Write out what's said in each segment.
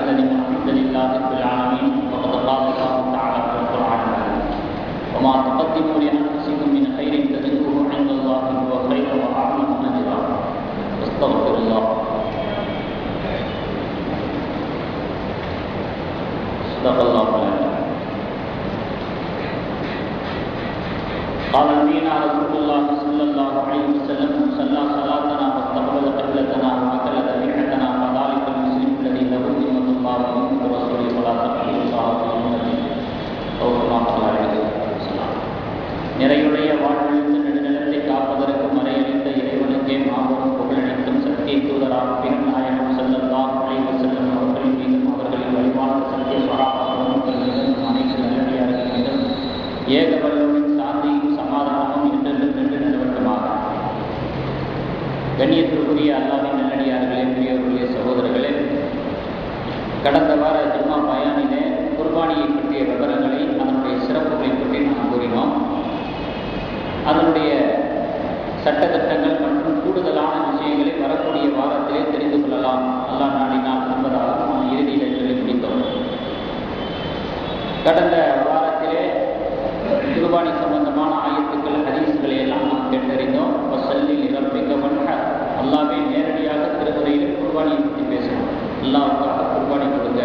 الحمد لله رب العالمين وقد قال الله تعالى في القرآن الكريم وما تقدموا لأنفسكم من خير تجدوه عند الله هو خيرا وأعظم أجرا واستغفر الله. صدق الله العظيم. قال نبينا رسول الله صلى الله عليه وسلم صلى صلاتنا واستقبل قبلتنا وأكل ذبيحتنا فذلك المسلم الذي له ذمة الله وذمة رسوله ولا تقبل الله في أمته أو كما قال عليه السلام. நிறையுடைய வாழ்வழித்து நெடுநிலத்தை காப்பதற்கு மறையளித்த இறைவனுக்கே மாபெரும் புகழளித்தும் சத்திய தூதராக நாயகம் ஸல்லல்லாஹு அலைஹி வஸல்லம் அவர்களின் மீதும் அவர்களின் வழிபாடு சத்திய சஹாபாக்கள் மீதும் அனைத்து நல்லடியார்கள் மீதும் ஏக வல்லவனின் சாந்தியும் சமாதானமும் என்றென்றும் நின்று நிலவட்டுமாக. கண்ணியத்திற்குரிய அல்லாஹ்வின் நல்லடியார்களே, பெரியவர்களே, சகோதரர்களே, கடந்த வார ஜும்மா பயானிலே குர்பானியை பற்றிய விவரங்களை அதனுடைய சிறப்புகளை பற்றி நாம் கூறினோம். அதனுடைய சட்டத்திட்டங்கள் மற்றும் கூடுதலான விஷயங்களை வரக்கூடிய வாரத்திலே தெரிந்து கொள்ளலாம் அல்லாஹ் நாடினால் என்பதாக நாம் இறுதியில் சொல்லி முடித்தோம். கடந்த வாரத்திலே குர்பானி சம்பந்தமான ஆயத்துக்கள் ஹதீஸ்களை எல்லாம் நாம் கேட்டறிந்தோம். வஸல்லி லிரப்பிக வன்ஹர், அல்லாஹ்வே நேரடியாக திருமுறையில் குர்பானியை பற்றி பேசணும். அல்லாஹ்வுக்காக குர்பானி கொடுங்க.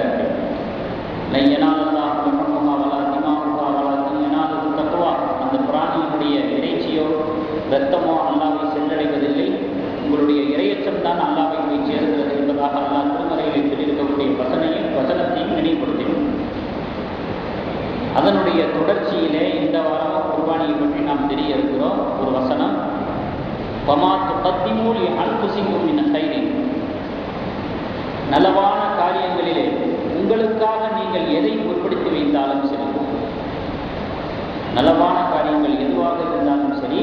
லன் யனாலல்லாஹு லஹ்முஹா வலா திமாஉஹா வலாக்கின் யனாலுஹு தக்வா, அந்த பிராணியினுடைய இறைச்சியோ இரத்தமோ அல்லாஹ்வை சென்றடைவதில்லை, உங்களுடைய இறையச்சம் தான் அல்லாஹ்வை போய் சேர்கிறது என்பதாக அல்லாஹ் திருமறையில் சொல்லியிருக்கக்கூடிய வசனத்தையும் நினைவுபடுத்தினோம். அதனுடைய தொடர்ச்சியிலே இந்த வாரம் குர்பானியை பற்றி நாம் தெரிய இருக்கிறோம். ஒரு வசனம், வமா துகத்திமூ லிஅன்ஃபுசிக்கும் மின் கைரின், நலவான காரியங்களிலே உங்களுக்காக நீங்கள் எதை முற்படுத்தி வைத்தாலும் சரி, நலவான காரியங்கள் எதுவாக இருந்தாலும் சரி,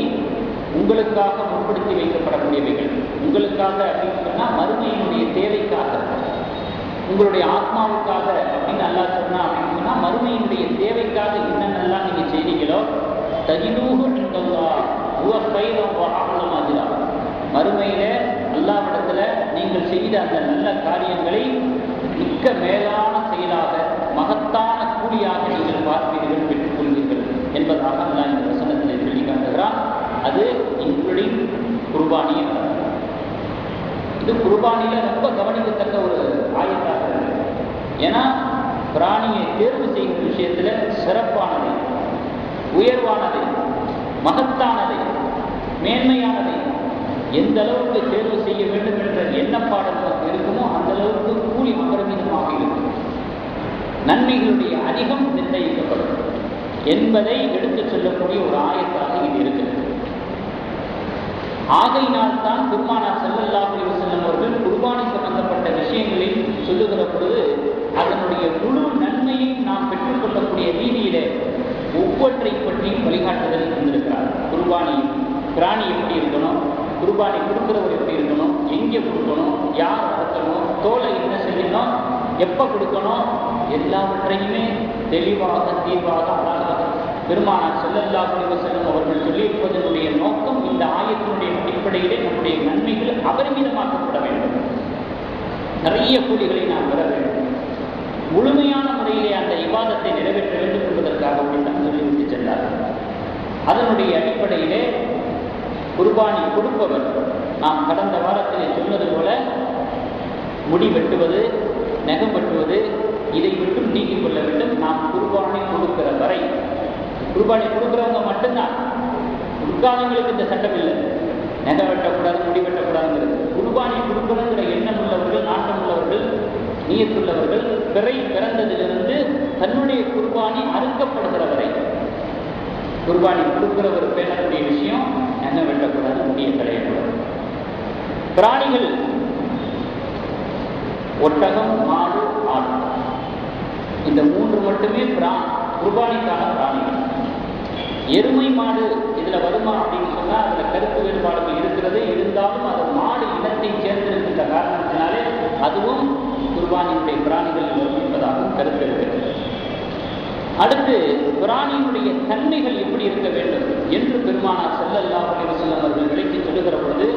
உங்களுக்காக முற்படுத்தி வைக்கப்படக்கூடியவைகள், உங்களுக்காக அப்படின்னு சொன்னால் மறுமையினுடைய தேவைக்காக, உங்களுடைய ஆத்மாவுக்காக அப்படின்னு அல்லாஹ் சொன்னா அப்படின்னு சொன்னால் மறுமையினுடைய தேவைக்காக என்னென்னலாம் நீங்கள் செய்தீங்களோ தஜிதூஹு இன்தல்லாஹ் ஹுவ கைரன் வ அஅஸம அஜ்ரா, மறுமையில அல்லாஹ்விடத்துல நீங்கள் செய்த அந்த நல்ல காரியங்களை மிக்க மேலான செயலாக மகத்தான கூலியாக நீங்கள் பார்ப்பீர்கள், பெற்றுக்கொள்வீர்கள் என்பதாக அல்லாஹ் இந்த வசனத்தில் சொல்லி காட்டுகிறான். அது இன்க்ளூடிங் குர்பானி. இது குர்பானியில ரொம்ப கவனிக்கத்தக்க ஒரு ஆயத்தாக இருக்கு. ஏன்னா பிராணியை தேர்வு செய்யும் விஷயத்துல சிறப்பானதை, உயர்வானதை, மகத்தானதை, மேன்மையானதை எந்த அளவுக்கு தேர்வு செய்ய வேண்டும் என்ற எண்ணப்பாடு நமக்கு இருக்குமோ அந்த அளவுக்கு கூலி அபரிமிதமாக இருக்கும், நன்மைகளுடைய அதிகம் நிர்ணயிக்கப்படும் என்பதை எடுத்துச் சொல்லக்கூடிய ஒரு ஆயத்தாக இது இருக்கிறது. ஆகையினால் தான் பெருமானார் ஸல்லல்லாஹு அலைஹி வஸல்லம் அவர்கள் குர்பானி சம்பந்தப்பட்ட விஷயங்களில் சொல்லுகிற பொழுது அதனுடைய முழு நன்மையை நாம் பெற்றுக்கொள்ளக்கூடிய ரீதியிலே ஒவ்வொன்றை பற்றியும் வழிகாட்டுதல் இருந்திருக்கிறார். குர்பானி பிராணி எப்படி இருக்கணும், குர்பானி கொடுக்கிறவர் எப்படி இருக்கணும், எங்கே கொடுக்கணும், யார் அறுக்கணும், தோலை என்ன செய்யணும், எப்போ கொடுக்கணும், எல்லாவற்றையுமே தெளிவாக தீர்வாக அழகாக பெருமானார் ஸல்லல்லாஹு அலைஹி வஸல்லம் அவர்கள் சொல்லியிருப்பதனுடைய நோக்கம் இந்த ஆயத்தினுடைய அடிப்படையிலே நம்முடைய நன்மைகள் அபரிமிதமாக்கப்பட வேண்டும், நிறைய கூலிகளை நாம் பெற வேண்டும், முழுமையான முறையிலே அந்த இபாதத்தை நிறைவேற்ற வேண்டும் என்பதற்காக தான் சொல்லிவிட்டு சென்றார். அதனுடைய அடிப்படையிலே குர்பானி கொடுப்பவர், நாம் கடந்த வாரத்திலே சொன்னது போல முடி வெட்டுவது, நகம் வெட்டுவது, இதை மட்டும் நீக்கிக் கொள்ள வேண்டும். நாம் குர்பானி கொடுக்கிற வரை, குர்பானி கொடுக்கிறவங்க மட்டும்தான், உட்காலங்களுக்கு இந்த சட்டம் இல்லை, நகம் வெட்டக்கூடாது, முடி வெட்டக்கூடாதுங்கிறது. குர்பானி கொடுக்கணுங்கிற எண்ணம் உள்ளவர்கள், நாட்டம் உள்ளவர்கள், நீயத்துள்ளவர்கள் பிறை பிறந்ததிலிருந்து தன்னுடைய குர்பானி அறுக்கப்படுகிற வரை குர்பானி கொடுக்கிறவர் பேசக்கூடிய விஷயம், நகம் வெட்டக்கூடாது, முடிய கிடையக்கூடாது. பிராணிகள் ஒட்டகம், மாடு, ஆடு, இந்த மூன்று மட்டுமே குர்பானிக்கான பிராணிகள். எருமை மாடு இதில் வருமா அப்படின்னு சொன்னால் அதில் கருத்து வேறுபாடுகள் இருக்கிறது. இருந்தாலும் அது மாடு இனத்தை சேர்ந்திருக்கின்ற காரணத்தினாலே அதுவும் குர்பானியுடைய பிராணிகள் வரும் என்பதாகவும் கருத்து இருக்கிறது. அடுத்து பிராணியினுடைய தன்மைகள் எப்படி இருக்க வேண்டும் என்று பெருமானார் ஸல்லல்லாஹு அலைஹி வஸல்லம் அவர்கள் விளக்கி சொல்லுகிற பொழுது,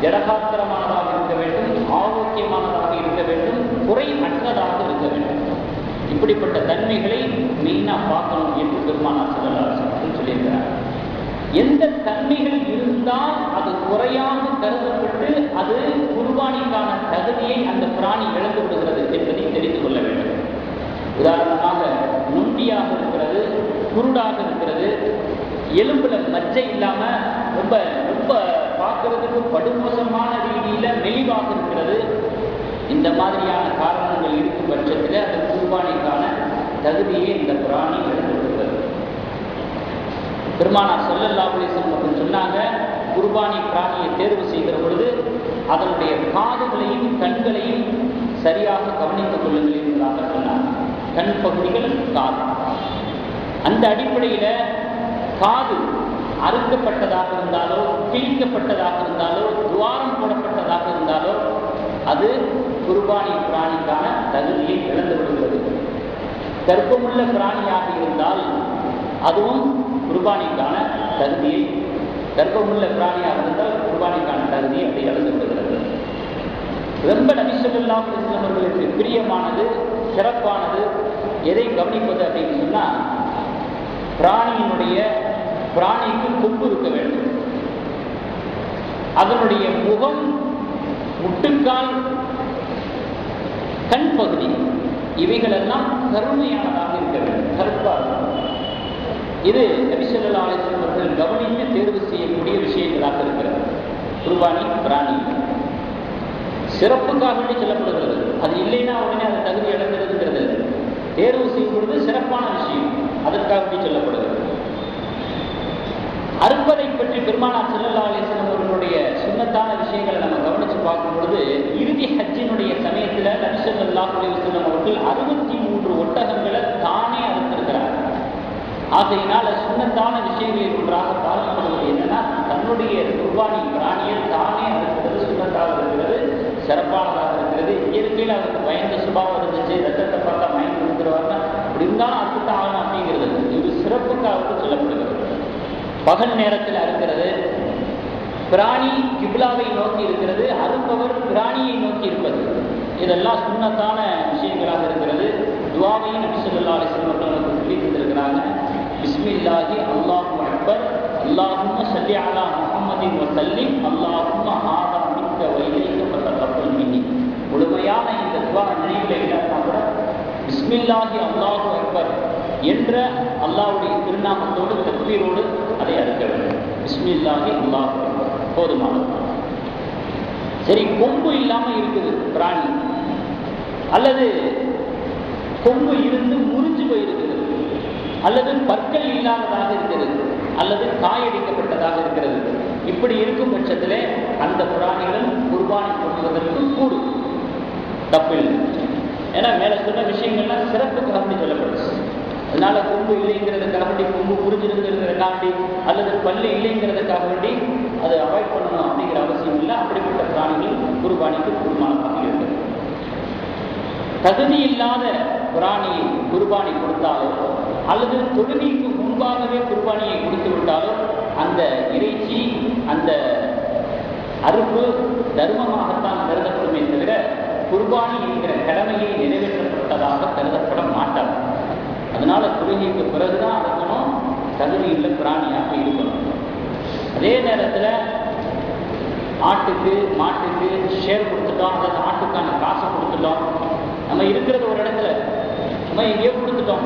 ஜடகாத்திரமானதாக இருக்க வேண்டும், ஆரோக்கியமானதாக இருக்க வேண்டும், குறை அற்றதாக இருக்க இப்படிப்பட்ட தன்மைகளை மெயினாக பார்க்கணும் என்று பெருமானார் ஸல்லல்லாஹு அலைஹி வஸல்லம் சொல்லியிருக்கிறார். எந்த தன்மைகள் இருந்தால் அது குறையாக கருதப்பட்டு அது குர்பானிக்கான தகுதியை அந்த பிராணி இழந்து விடுகிறது என்பதை தெரிந்து கொள்ள வேண்டும். உதாரணமாக நொண்டியாக இருக்கிறது, குருடாக இருக்கிறது, எலும்புல மஜ்ஜை இல்லாம ரொம்ப ரொம்ப பார்க்கறதுக்கு படுமோசமான ரீதியில மெலிவாக இருக்கிறது. இந்த மாதிரியான காரணங்கள் இருக்கும் பட்சத்தில் அந்த குர்பானிக்கான தகுதியை இந்த பிராணி இழந்து விடுகிறது. பெருமானார் ஸல்லல்லாஹு அலைஹி வஸல்லம் சொன்னாங்க, குர்பானி பிராணியை தேர்வு செய்கிற பொழுது அதனுடைய காதுகளையும் கண்களையும் சரியாக கவனித்துக் கொள்ளுங்கள் என்பதாக சொன்னார். கண் பகுதிகள், காது. அந்த அடிப்படையில் காது அறுக்கப்பட்டதாக இருந்தாலோ, கிழிக்கப்பட்டதாக இருந்தாலோ, துவாரம் போடப்பட்டதாக இருந்தாலோ அது குர்பானி பிராணிக்கான தகுதியை இழந்து விடுகிறது. கர்ப்பமுள்ள பிராணியாக இருந்தால் அதுவும் குர்பானிக்கான தகுதியை, கர்ப்பமுள்ள பிராணியாக இருந்தால் குர்பானிக்கான தகுதியை அதை இழந்து விடுகிறது. ரொம்ப நபி ஸல்லல்லாஹு அலைஹி வஸல்லம் அவர்களுக்கு பிரியமானது, சிறப்பானது எதை கவனிப்பது அப்படின்னு சொன்னால், பிராணிக்கு கொம்பு இருக்க வேண்டும். அதனுடைய முகம், முட்டுக்கால், கண் பகுதி இவைகளெல்லாம் கருமையானதாக இருக்க வேண்டும், கருப்பாக. இது நபி ஸல்லல்லாஹு அலைஹி வஸல்லம் அவர்கள் கவனித்து தேர்வு செய்யக்கூடிய விஷயங்களாக இருக்கிறது. குர்பானி பிராணி சிறப்புக்காக வேண்டி சொல்லப்படுகிறது. அது இல்லைன்னா உடனே அது தகுதி இழந்துருதுங்கிறது தேர்வு செய்யும் பொழுது சிறப்பான விஷயம், அதற்காக வேண்டி சொல்லப்படுகிறது. அறுப்பதை பற்றி பெருமானார் ஸல்லல்லாஹு அலைஹி வஸல்லம் அவர்களுடைய சுன்னத்தான விஷயங்களை நம்ம கவனித்து பார்க்கும் பொழுது, இறுதி ஹஜ்ஜினுடைய சமயத்தில் நபி ஸல்லல்லாஹு அலைஹி வஸல்லம் அவர்கள் 63 ஒட்டகங்களை தானே அறுத்திருக்கிறார். ஆகையினால் சுன்னத்தான விஷயங்களில் ஒன்றாக பார்க்கப்படுவது என்னன்னா, தன்னுடைய குர்பானி பிராணியை தானே அறுக்கிறது சுன்னத்தாக இருக்கிறது, சிறப்பானதாக இருக்கிறது. இயற்கையில் அவருக்கு பயந்த சுபாவம் இருந்துச்சு, ரத்தத்தை பார்த்தா மயங்கி வந்துடுவார்னா அப்படி இருந்தாலும் அறுத்துத்தான் ஆகணும் அப்படிங்கிறது இது சிறப்புக்காக சொல்லப்படுகிறது. பகல் நேரத்தில் அறுக்கிறது, பிராணி கிப்லாவை நோக்கி இருக்கிறது, அறுப்பவர் பிராணியை நோக்கி இருப்பது, இதெல்லாம் சுன்னத்தான விஷயங்களாக இருக்கிறது. துஆவையும் நபி ஸல்லல்லாஹு அலைஹி வஸல்லம் அவர்கள் சொல்லி தந்திருக்கிறாங்க. பிஸ்மில்லாஹி அல்லாஹு அக்பர், அல்லாஹும்ம ஸல்லி அலா முஹம்மதின் வ ஸல்லிம், அல்லாஹும்ம ஹாதா மின்க வ இலைக ஃபதகப்பல் மின்னி. முழுமையான இந்த துஆ நினைவில் இல்லைன்னா கூட பிஸ்மில்லாஹி அல்லாஹு அக்பர் என்ற அல்லாஹ்வுடைய திருநாமத்தோடு தக்பீரோடு அதை அறுக்க வேண்டும். பிஸ்மில்லாஹி அல்லாஹு அக்பர் போதுமானது. சரி, கொம்பு இல்லாமல் இருக்குது பிராணி, அல்லது கொம்பு இருந்து முறிஞ்சு போயிருக்கிறது, அல்லது பற்கள் இல்லாததாக இருக்கிறது, அல்லது காயடிக்கப்பட்டதாக இருக்கிறது. இப்படி இருக்கும் பட்சத்திலே அந்த பிராணிகள் குர்பானி கொடுப்பதற்கு கூடும், தப்பில்லை. ஏன்னா மேலே சொன்ன விஷயங்கள்லாம் சிறப்புக்காக வேண்டி சொல்லப்படுது. அதனால கொம்பு இல்லைங்கிறதுக்காக வேண்டி, கொம்பு புரிஞ்சிருங்கிறதுக்காக வேண்டி, அல்லது பல்லு இல்லைங்கிறதுக்காக வேண்டி அதை அவாய்ட் பண்ணணும் அப்படிங்கிற அவசியம் இல்லை. அப்படிப்பட்ட பிராணிகள் குர்பானிக்கு கூடுமானதாக இருக்கிறது. தகுதி இல்லாத பிராணியை குர்பானி கொடுத்தாலோ, அல்லது தொழுகைக்கு முன்பாகவே குர்பானியை கொடுத்து விட்டாலோ அந்த இறைச்சி, அந்த அறுப்பு தர்மமாகத்தான் கருதப்படுமே தவிர குர்பானி என்கிற கடமையை நிறைவேற்றப்பட்டதாக கருதப்பட மாட்டார். அதனால தொழுகைக்கு பிறகுதான் அறுக்கணும், தகுதியுள்ள பிராணியாக இருக்கணும். அதே நேரத்தில் ஆட்டுக்கு மாட்டுக்கு ஷேர் கொடுத்துட்டோம், அல்லது ஆட்டுக்கான காசை கொடுத்துட்டோம், நம்ம இருக்கிறது ஒரு இடத்துல நம்ம எங்கேயோ கொடுத்துட்டோம்,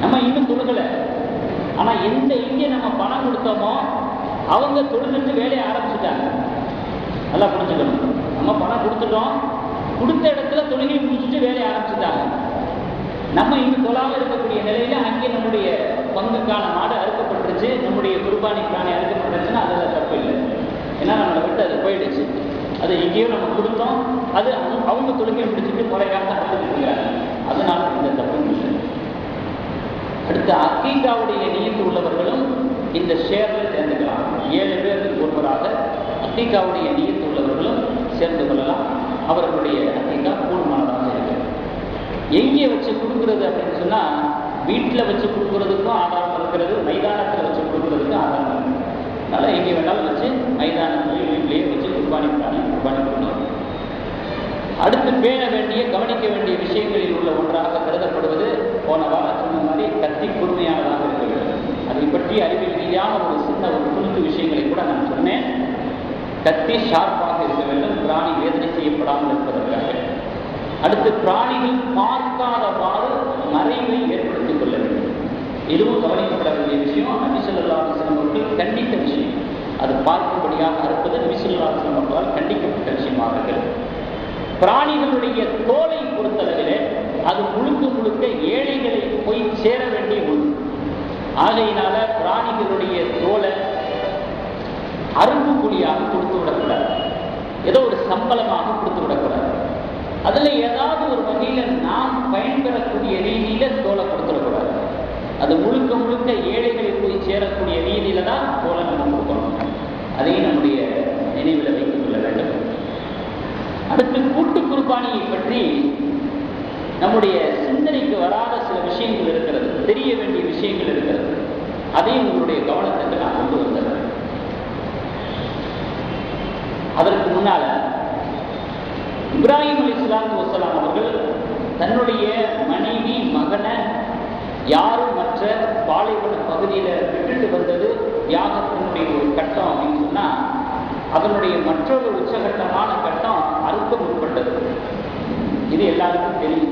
நம்ம இன்னும் தொழுகலை. ஆனால் எங்கே நம்ம பணம் கொடுத்தோமோ அவங்க தொழுதுட்டு வேலையை ஆரம்பிச்சுட்டாங்க. நல்லா புரிஞ்சுக்கணும், நம்ம பணம் கொடுத்துட்டோம், கொடுத்த இடத்துல தொழுகையை முடிச்சுட்டு வேலையை ஆரம்பிச்சுட்டாங்க. நம்ம இன்னும் தொழாமல் இருக்கக்கூடிய நிலையில அங்கே நம்முடைய பங்குக்கான மாடு அறுக்கப்பட்டுருச்சு, நம்முடைய குர்பானி பிராணி அறுக்கப்பட்டுருச்சுன்னா அதில் தப்பு இல்லை. ஏன்னா நம்மளை விட்டு அது போயிடுச்சு, அது எங்கேயோ நம்ம கொடுத்தோம், அது அவங்க தொழுகையை முடிச்சுட்டு முறையாக அறுத்துக்கிறாங்க. அதனால இந்த தப்பு இல்லை. அடுத்த அக்கீகாவுடைய நியத்து உள்ளவர்களும் இந்த ஷேரில் சேர்ந்துக்கலாம். 7 பேருக்கு ஒருவராக அக்கீகாவுடைய நியத்து உள்ளவர்களும் சேர்ந்து கொள்ளலாம். அவர்களுடைய அக்கீகா கூடுமானதாக இருக்கு. எங்கே வச்சு கொடுக்குறது அப்படின்னு சொன்னால், வீட்டில் வச்சு கொடுக்குறதுக்கும் ஆதாரம் இருக்கிறது, மைதானத்தில் வச்சு கொடுக்குறதுக்கும் ஆதாரம் இருக்குது. அதனால் எங்கே வேணாலும் வச்சு மைதானத்தில் வீட்டிலேயே வச்சு குர்பானி பிராணி குர்பானி கொடுக்கலாம். அடுத்து பேண வேண்டிய கவனிக்க வேண்டிய விஷயங்களில் உள்ள ஒன்றாக கருதப்படுவது போன வாரம் சொன்ன மாதிரி கத்தி கூர்மையானதாக இருக்க வேண்டும். அதை பற்றி அறிவியல் ரீதியான ஒரு சின்ன ஒரு துணுக்கு விஷயங்களை கூட நான் சொன்னேன். கத்தி ஷார்ப்பாக இருக்க வேண்டும், பிராணி வேதனை செய்யப்படாமல் இருப்பதற்காக. அடுத்து பிராணிகள் பார்க்காதவாறு மறைவை ஏற்படுத்திக் கொள்ள வேண்டும். இதுவும் கவனிக்கப்பட வேண்டிய விஷயம். நபி ஸல்லல்லாஹு அலைஹி வஸல்லம் அவர்கள் கண்டித்த விஷயம். அது பார்க்கும்படியாக இருப்பது நபி ஸல்லல்லாஹு அலைஹி வஸல்லம் அவர்களால் கண்டிக்கப்பட்ட விஷயமாக இருக்கிறது. பிராணிகளுடைய தோலை பொறுத்தளவிலே அது முழுக்க முழுக்க ஏழைகளை போய் சேர வேண்டிய ஒன்று. ஆகையினால பிராணிகளுடைய தோலை அரும்பு கூலியாக கொடுத்து விடக்கூடாது, ஏதோ ஒரு சம்பளமாக கொடுத்து விடக்கூடாது. அதுல ஏதாவது ஒரு வகையில நாம் பயன்பெறக்கூடிய ரீதியில தோலை கொடுத்துடக்கூடாது. அது முழுக்க முழுக்க ஏழைகளை போய் சேரக்கூடிய ரீதியில தான் தோலை நம்ம கொடுக்கணும். அதையும் நம்முடைய நினைவில் வைத்துக் கொள்ள வேண்டும். அடுத்து கூட்டு குர்பானியை பற்றி நம்முடைய சிந்தனைக்கு வராத சில விஷயங்கள் இருக்கிறது, தெரிய வேண்டிய விஷயங்கள் இருக்கிறது. அதையும் உங்களுடைய கவனத்துக்கு நான் கொண்டு வந்தேன். அதற்கு முன்னால இப்ராஹிம் அலைஹிஸ்ஸலாத்து வஸ்ஸலாம் அவர்கள் தன்னுடைய மனைவி மகனை யாரும் மற்ற பாலைவன பகுதியில் விட்டுட்டு வந்தது தியாகத்தினுடைய ஒரு கட்டம் அப்படின்னு சொன்னா, அதனுடைய மற்றொரு உச்சகட்டமான கட்டம் அறுக்க முற்பட்டது. இது எல்லாருக்கும் தெரியும்.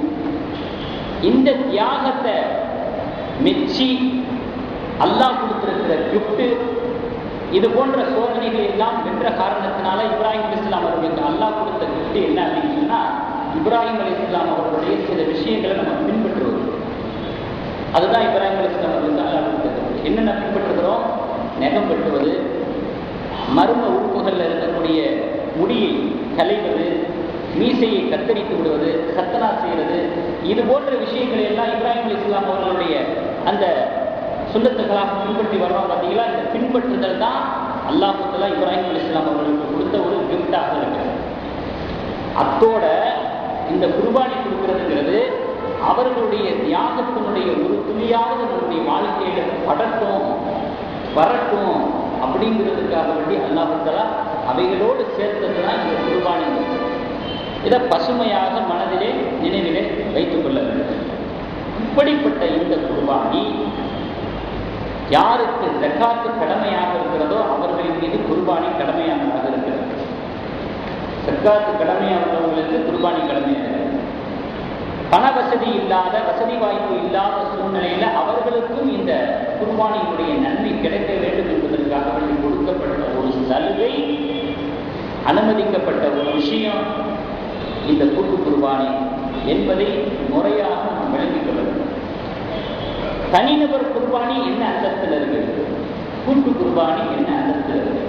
இந்த தியாகத்தை மெச்சி அல்லாஹ் கொடுத்திருக்கிற கிஃப்ட், இது போன்ற சோதனைகள் எல்லாம் வென்ற காரணத்தினால இப்ராஹிம் அலைஹிஸ்ஸலாம் அவர்களுக்கு அல்லாஹ் கொடுத்த கிஃப்ட் என்ன அப்படின்னு சொன்னா, இப்ராஹிம் அலைஹிஸ்ஸலாம் அவர்களுடைய சில விஷயங்களை நம்ம பின்பற்றுவோம். அதுதான் இப்ராஹிம் அலைஹிஸ்ஸலாம் அவர்களுக்கு அல்லாஹ் கொடுத்தது. என்னென்ன பின்பற்றுகிறோம்? நகம் வெட்டுவது, மர்ம உறுப்புகளில் இருக்கக்கூடிய முடியை களைவது, மீசையை கத்தரித்து விடுவது, சத்தனா செய்வது, இது போன்ற விஷயங்களை எல்லாம் இப்ராஹிம் அலைஹிஸ்ஸலாம் அவர்களுடைய அந்த சுன்னத்துக்களாக பின்பற்றி வர்றோம். பார்த்தீங்களா? இந்த பின்பற்றுதல் தான் அல்லாஹ் தஆலா இப்ராஹிம் அலைஹிஸ்ஸலாம் அவர்களுக்கு கொடுத்த ஒரு கிஃப்டாக இருக்கிறது. அத்தோட இந்த குர்பானி கொடுக்கிறதுங்கிறது அவர்களுடைய தியாகத்தினுடைய ஒரு துளியாவது நம்முடைய வாழ்க்கையில படட்டும் வரட்டும் அப்படிங்கிறதுக்காக வேண்டி அல்லாஹ் தஆலா அவைகளோடு சேர்த்தது தான் இந்த குர்பானி. இதை பசுமையாக மனதிலே நினைவிலே வைத்துக் கொள்ள வேண்டும். இப்படிப்பட்ட இந்த குர்பானி யாருக்கு ஜக்காத்து கடமையாக இருக்கிறதோ அவர்களின் மீது குர்பானி கடமையானதாக இருக்கிறது. ஜக்காத்து கடமையானவர்களுக்கு குர்பானி கடமையாக இருக்கிறது. பண வசதி இல்லாத, வசதி வாய்ப்பு இல்லாத சூழ்நிலையில அவர்களுக்கும் இந்த குர்பானியினுடைய நன்மை கிடைக்க வேண்டும் என்பதற்காக வேண்டி கொடுக்கப்பட்ட ஒரு சலுகை, அனுமதிக்கப்பட்ட ஒரு விஷயம் இந்த கூட்டு குர்பானி என்பதை முறையாக நாம் விளங்கிக் கொள்ள வேண்டும். தனிநபர் குர்பானி என்ன அந்தஸ்தில் இருக்கு, கூட்டு குர்பானி என்ன அந்தஸ்தில் இருக்கு,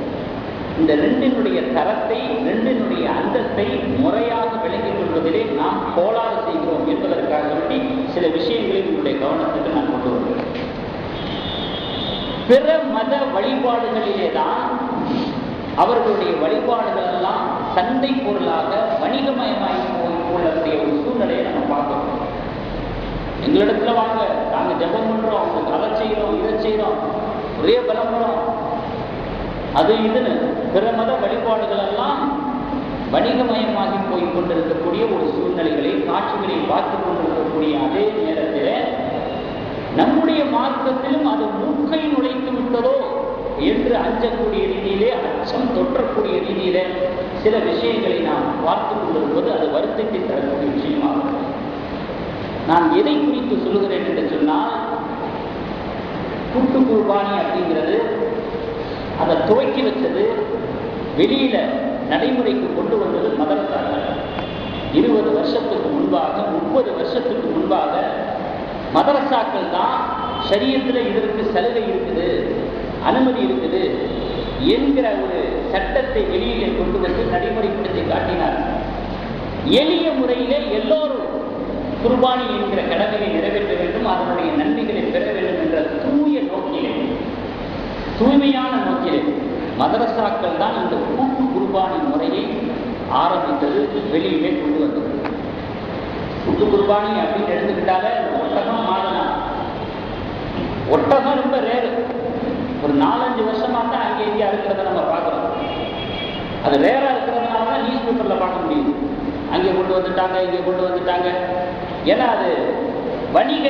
இந்த ரெண்டினுடைய தரத்தை, ரெண்டினுடைய அந்தஸ்தை முறையாக விளங்கிக் கொள்வதிலே நாம் கோளாறு செய்கிறோம் என்பதற்காக வேண்டி சில விஷயங்களை உங்களுடைய கவனத்துக்கு நான் கொண்டு வருகிறேன். பிற மத வழிபாடுகளிலே தான் அவர்களுடைய வழிபாடுகள் எல்லாம் சந்தை பொருளாக வணிகமயமாகி போகக்கூடிய ஒரு சூழ்நிலையை நம்ம பார்க்கிறோம். எங்களிடத்துல வாங்க, நாங்கள் ஜபம் பண்றோம், அவங்களுக்கு அதை செய்யறோம், இதை செய்யறோம், ஒரே பலம்பரம், அது இதுன்னு பிற மத வழிபாடுகள் எல்லாம் வணிகமயமாகி போய் கொண்டிருக்கக்கூடிய ஒரு சூழ்நிலைகளை, காட்சிகளை பார்த்து கொண்டிருக்கக்கூடிய அதே நேரத்தில் நம்முடைய மார்க்கத்திலும் அது மூக்கை நுழைத்து விட்டதோ என்று அஞ்சக்கூடிய ரீதியிலே, அச்சம் தொற்றக்கூடிய ரீதியிலே சில விஷயங்களை நாம் பார்த்து கொண்டிருப்பது அது வருத்தத்தை தரக்கூடிய விஷயமாகும். நான் எதை குறித்து சொல்லுகிறேன் என்று சொன்னால், கூட்டு குர்பானி அப்படிங்கிறது அதை துவக்கி வச்சது, வெளியில நடைமுறைக்கு கொண்டு வந்தது மதரசாக்கள். 20 வருஷத்துக்கு முன்பாக, 30 வருஷத்துக்கு முன்பாக மதரசாக்கள் தான் ஷரியத்தில் இதற்கு சலுகை இருக்குது, அனுமதி இருக்குது என்கிற ஒரு சட்டத்தை வெளியிலே கொண்டு வந்து நடைமுறைப்படுத்தி காட்டினார். எளிய முறையிலே எல்லோரும் குர்பானி என்கிற கடமையை நிறைவேற்ற வேண்டும், அதனுடைய நன்மைகளை பெற வேண்டும் என்ற தூய நோக்கிலே, தூய்மையான நோக்கிலே மதரசாக்கள் தான் இந்த கூட்டு குர்பானி முறையை ஆரம்பித்தது, வெளியிலே கொண்டு வந்தது. கூட்டு குர்பானி அப்படின்னு எடுத்துக்கிட்டாலே ஒட்டகம் மாடலாம். ஒட்டகம் ரொம்ப ரேரு, ஒரு 4-5 வருஷமா தான் அங்கே இங்கே இருக்கிறத நம்ம பார்க்குறோம். அது ரேரா இருக்கிறதுனால தான் நியூஸ் பேப்பர்ல பார்க்க முடியுது. அங்கே கொண்டு வந்துட்டாங்க, இங்கே கொண்டு வந்துட்டாங்க. ஏன்னா அது வணிக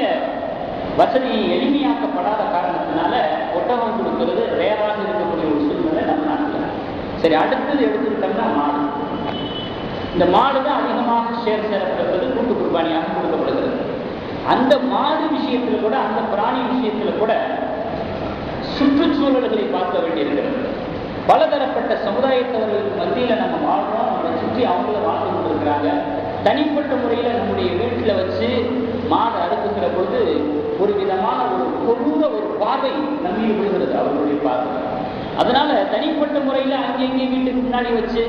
வசதி எளிமையாக்கப்படாத காரணத்தினால ஒட்டகம் கொடுக்கிறது ரேராக இருக்கக்கூடிய ஒரு சூழ்நிலை நம்ம நாட்டில். சரி, அடுத்தது எடுத்துக்கிட்டோம்னா மாடு. இந்த மாடு தான் அதிகமாக சேரப்படுகிறது, கூட்டு குர்பானியாக கொடுக்கப்படுகிறது. அந்த மாடு விஷயத்தில் கூட, அந்த பிராணி விஷயத்தில் கூட சுற்றுச்சூழல்களை பார்க்க வேண்டியிருக்கிறது. பலதரப்பட்ட சமுதாயத்தவர்களுக்கு மத்தியில் நம்ம வாழ்றோம், நம்மளை சுற்றி அவங்கள வாழ்ந்து கொண்டிருக்கிறாங்க. தனிப்பட்ட முறையில் நம்முடைய வீட்டில் வச்சு மாடு அறுக்குகிற பொழுது ஒரு விதமான ஒரு கொடூர ஒரு பார்வை நம்மீது விழுகிறது, அவர்களுடைய பார்வை. அதனால தனிப்பட்ட முறையில் அங்கங்கே வீட்டுக்கு முன்னாடி வச்சு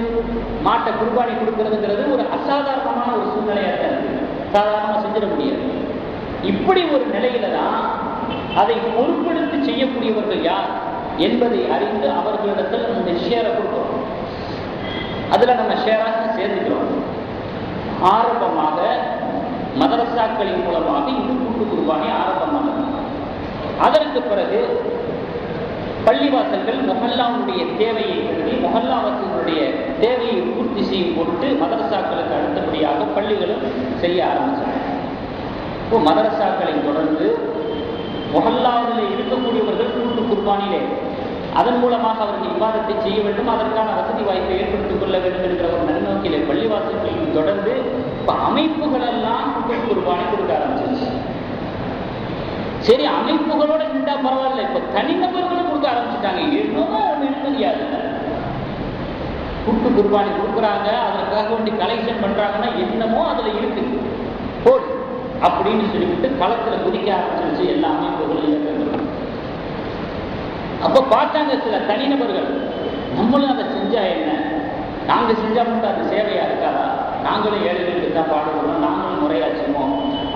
மாட்டை குர்பானி கொடுக்கறதுங்கிறது ஒரு அசாதாரணமான ஒரு சூழ்நிலையாக தான் இருக்கு. சாதாரணமாக செஞ்சிட முடியாது. இப்படி ஒரு நிலையில தான் அதை பொறுப்பெடுத்து செய்யக்கூடியவர்கள் யார் என்பதை அறிந்து அவர்களிடத்தில் நம்ம ஷேரை கொடுக்கிறோம். அதுல நம்ம ஷேராக சேர்ந்துக்கிறோம். ஆரம்பமாக மதரசாக்களின் மூலமாக இந்த கூட்டு குர்பானி ஆரம்பமானது. அதற்கு பிறகு பள்ளிவாசல்கள் மொஹல்லாவுடைய தேவையை கருதி மொஹல்லாவாசர்களுடைய தேவையை பூர்த்தி செய்யும் பொருட்டு மதரசாக்களுக்கு அடுத்தபடியாக பள்ளிகளும் செய்ய ஆரம்பித்தாங்க. இப்போ மதரசாக்களை தொடர்ந்து மொஹல்லாவில் இருக்கக்கூடியவர்கள் கூட்டு குர்பானிலே அதன் மூலமாக அவர்கள் இபாதத்தை செய்ய வேண்டும், அதற்கான வசதி வாய்ப்பை ஏற்படுத்திக் கொள்ள வேண்டும் என்கிற ஒரு நன்னோக்கிலே பள்ளிவாசல்களையும் தொடர்ந்து இப்போ அமைப்புகள் எல்லாம் கூட்டு குர்பானி கொடுக்க ஆரம்பிச்சிருச்சு. சரி, அமைப்புகளோட நின்றா பரவாயில்ல, இப்ப தனிநபர்களும் கொடுக்க ஆரம்பிச்சுட்டாங்க. என்னமோ ஒண்ணு தெரியாது, கூட்டு குர்பானி கொடுக்குறாங்க, அதற்காக வேண்டி கலெக்ஷன் பண்றாங்கன்னா என்னமோ அதுல இருக்கு போடு அப்படின்னு சொல்லிவிட்டு களத்துல குதிக்க ஆரம்பிச்சிருச்சு எல்லா அமைப்புகளும் இயக்கங்களும். அப்ப பார்த்தாங்க சில தனிநபர்கள், நம்மளும் அதை செஞ்சா என்ன, நாங்க செஞ்சா மட்டும் அது சேவையா இருக்காதா, நாங்களும் ஏழைகளுக்கு தான் பாடுபடுறோம், நாங்களும் முறையாச்சுமோ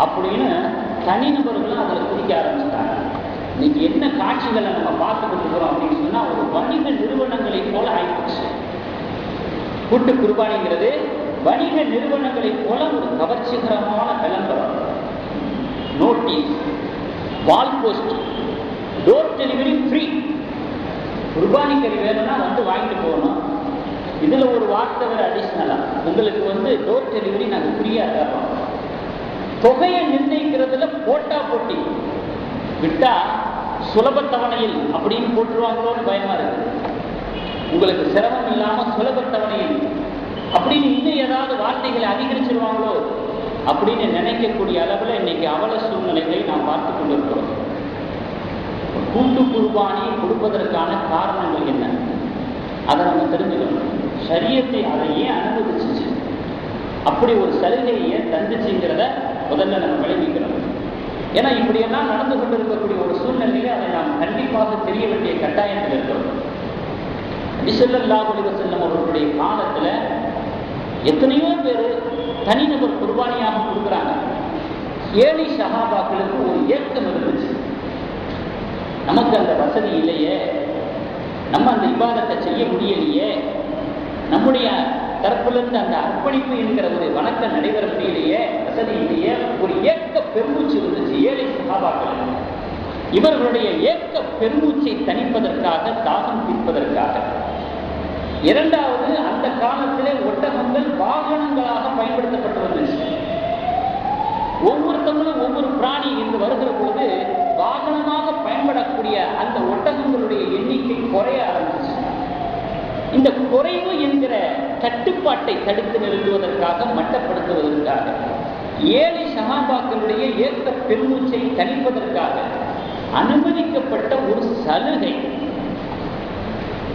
அப்படின்னு தனிநபர்களும் அதில் குதிக்க ஆரம்பிச்சிட்டாங்க. இன்னைக்கு என்ன காட்சிகளை நம்ம பார்த்துக்கிட்டு இருக்கிறோம் அப்படின்னு சொன்னா ஒரு வணிக நிறுவனங்களை போல ஆயிடுச்சு. கூட்டு குர்பானிங்கிறது வணிக நிறுவனங்களை போல ஒரு கவர்ச்சிகரமான விளம்பரம், நோட்டீஸ், வால் போஸ்ட், டோர் டெலிவரி ஃப்ரீ. குர்பானி கறி வேணும்னா வந்து வாங்கிட்டு போகணும். இதுல ஒரு வார்த்தை வேற அடிஷனலா, உங்களுக்கு வந்து டோர் டெலிவரி நாங்கள் ஃப்ரீயா தரோம். தொகையை நிர்ணயிக்கிறதுல போட்டா போட்டி, விட்டா சுலபத்தவணையில் அப்படின்னு போட்டுருவாங்களோன்னு பயமா இருக்கு. உங்களுக்கு சிரமம் இல்லாம சுலபத்தவணையில் அப்படின்னு இன்னும் ஏதாவது வார்த்தைகளை அதிகரிச்சிருவாங்களோ அப்படின்னு நினைக்கக்கூடிய அளவில் இன்னைக்கு அவல சூழ்நிலைகளை நாம் பார்த்து கொண்டிருக்கிறோம். கூட்டு குர்பானியை கொடுப்பதற்கான காரணங்கள் என்ன, அதை நம்ம தெரிஞ்சுக்கணும். ஷரியத்தை அதை ஏன் அனுமதிச்சிச்சு, அப்படி ஒரு சலுகையை ஏன் தந்துச்சுங்கிறத முதல்ல நம்ம விளைவிக்கணும். ஏன்னா இப்படியெல்லாம் நடந்து கொண்டிருக்கக்கூடிய ஒரு சூழ்நிலையில அதை நாம் கண்டிப்பாக தெரிய வேண்டிய கட்டாயத்தில் இருக்கிறோம். நபி ஸல்லல்லாஹு அலைஹி வஸல்லம் அவர்களுடைய காலத்துல எத்தனையோ பேர் தனிநபர் குர்பானியாக கொடுக்குறாங்க. ஏழை சஹாபாக்களுக்கு ஒரு ஏக்கம் இருந்துச்சு, நமக்கு அந்த வசதி இல்லையே, நம்ம அந்த இபாதத்தை செய்ய முடியலையே, நம்முடைய தரப்பிலிருந்து அந்த அர்ப்பணிப்பு என்கிற ஒரு வணக்கம் நடைபெற முடியலையே, வசதி இல்லையே, ஒரு ஏக்க பெருமூச்சு இருந்துச்சு ஏழை சஹாபாக்கள். இவர்களுடைய ஏக்க பெருமூச்சை தணிப்பதற்காக, தாகம் தீர்ப்பதற்காக. இரண்டாவது, அந்த காலத்திலே ஒட்டகங்கள் வாகனங்களாக பயன்படுத்தப்பட்டு வந்துச்சு. ஒவ்வொருத்தவங்களும் ஒவ்வொரு பிராணி என்று வருகிற பொழுது வாகனமாக பயன்படக்கூடிய அந்த ஒட்டகங்களுடைய எண்ணிக்கை குறைய ஆரம்பிச்சு. இந்த குறைவு என்கிற கட்டுப்பாட்டை தடுத்து நிறுத்துவதற்காக, மட்டப்படுத்துவதற்காக, ஏழை சஹாபாக்களுடைய ஏக்க பெருமூச்சை தணிப்பதற்காக அனுமதிக்கப்பட்ட ஒரு சலுகை.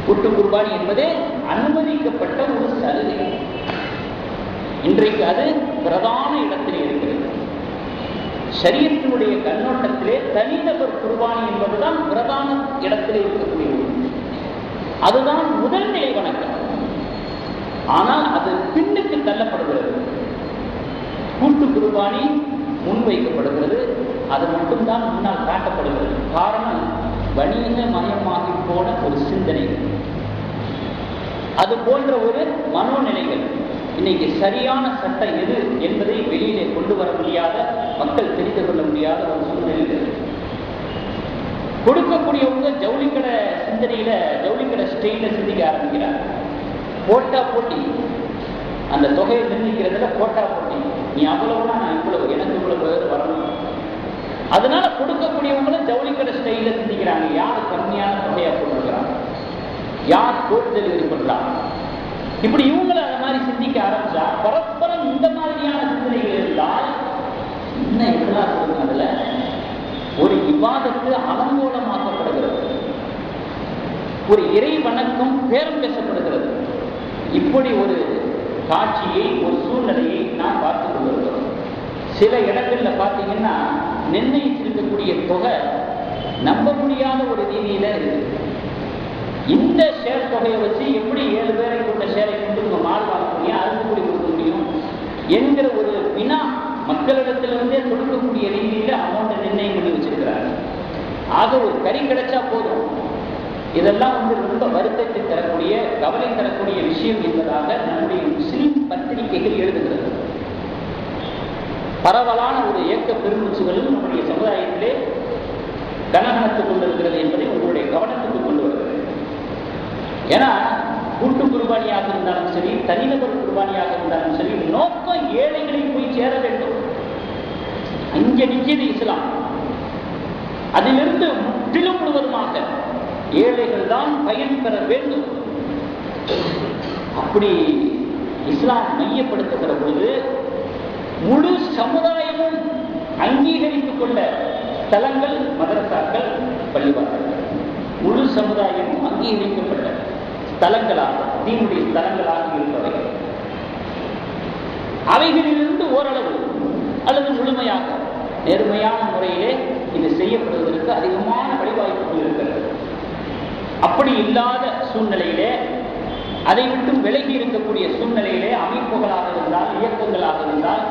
கூட்டு குர்பானி என்பதே அனுமதிக்கப்பட்ட ஒரு சலுகை. இன்றைக்கு அது பிரதான இடத்திலே இருக்கிறது. ஷரியத்தினுடைய கண்ணோட்டத்திலே தனிநபர் குர்பானி என்பதுதான் பிரதான இடத்திலே இருக்கக்கூடிய ஒன்று. அதுதான் முதல்நிலை வணக்கம். ஆனால் அது பின்னுக்கு தள்ளப்படுகிறது. கூட்டு குர்பானி முன்வைக்கப்படுகிறது, அது மட்டும்தான் முன்னால் காட்டப்படுகிறது. காரணம், வணிக மயமாகி போன ஒரு சிந்தனை, அது போன்ற ஒரு மனோநிலைகள். இன்னைக்கு சரியான சட்டம் எது என்பதை வெளியிலே கொண்டு வர முடியாத, மக்கள் தெரிந்து கொள்ள முடியாத ஒரு சூழ்நிலை. கொடுக்கக்கூடியவங்க ஜவுளிக்கடை சிந்தனையில, ஜவுளிக்கடை ஸ்டைல சிந்திக்க ஆரம்பிக்கிறார். போட்டா போட்டி, அந்த தொகையை நிர்ணயிக்கிறதுல போட்டா போட்டி, நீ அவ்வளவுனா நான் இவ்வளவு, எனக்கு இவ்வளவு பேர் வரணும். அதனால கொடுக்கக்கூடியவங்களும் ஜவுளிக்கடை ஸ்டைல சிந்திக்கிறாங்க. யார் கம்மியான தொகையா போட்டுருக்கிறாங்க, யார் கோட் டெலிவரி பண்றாங்க, இப்படி இவங்களும் அந்த மாதிரி சிந்திக்க ஆரம்பிச்சா பரஸ்பரம் இந்த மாதிரியான சிந்தனைகள் இருந்தால் இன்னும் எப்படிலாம் சொல்லுங்க. அதுல ஒரு விவாதத்து அலங்கோலமாக்கப்படுகிறது, ஒரு இறை வணக்கம் பேரம் பேசப்படுகிறது. இப்படி ஒரு காட்சியை, ஒரு சூழ்நிலையை நாம் பார்த்து கொண்டிருக்கிறோம். சில இடங்கள்ல பார்த்தீங்கன்னா நிர்ணயித்திருக்கக்கூடிய தொகை நம்ப முடியாத ஒரு ரீதியில இருக்கு. இந்த ஷேர் தொகையை வச்சு எப்படி 7 பேரை கொண்ட ஷேரை கொண்டு உங்க மால் வாங்க முடியும், அருந்துக்கூடி கொடுக்க முடியும் என்கிற ஒரு வினா மக்களிடத்திலிருந்தே கொடுக்கக்கூடிய ரீதியில அமௌண்ட்டை நிர்ணயம் பண்ணி வச்சிருக்கிறாங்க. ஆக ஒரு கறி கிடைச்சா போதும். இதெல்லாம் ரொம்ப வருத்தத்தை தரக்கூடிய, கவலை தரக்கூடிய விஷயம் என்பதாக நம்முடைய முஸ்லிம் பத்திரிகைகள் எழுதுகிறது. பரவலான ஒரு இயக்க பெருமூச்சுகளும் நம்முடைய சமுதாயத்திலே கனகனத்துக் கொண்டிருக்கிறது என்பதை உங்களுடைய கவனத்துக்கு கொண்டு வருகிறது. ஏன்னா கூட்டு குர்பானியாக இருந்தாலும் சரி, தனிநபர் குர்பானியாக இருந்தாலும் சரி, நோக்கம் ஏழைகளை போய் சேர வேண்டும். இங்கே நிச்சயது இஸ்லாம். அதிலிருந்து முற்றிலும் முழுவதுமாக ஏழைகள் தான் பயன் பெற வேண்டும். அப்படி இஸ்லாம் மையப்படுத்துகிற பொழுது முழு சமுதாயமும் அங்கீகரித்துக் கொண்ட ஸ்தலங்கள் மதரசாக்கள், பள்ளிவாசல்கள், முழு சமுதாயமும் அங்கீகரிக்கப்பட்ட ஸ்தலங்களாக, தீனுடைய ஸ்தலங்களாக இருப்பவை. அவைகளிலிருந்து ஓரளவு அல்லது முழுமையாக நேர்மையான முறையிலே இது செய்யப்படுவதற்கு அதிகமான வழிவாய்ப்புகள் இருக்கிறது. அப்படி இல்லாத சூழ்நிலையிலே, அதை விட்டும் விலகி இருக்கக்கூடிய சூழ்நிலையிலே அமைப்புகளாக இருந்தால், இயக்கங்களாக இருந்தால்,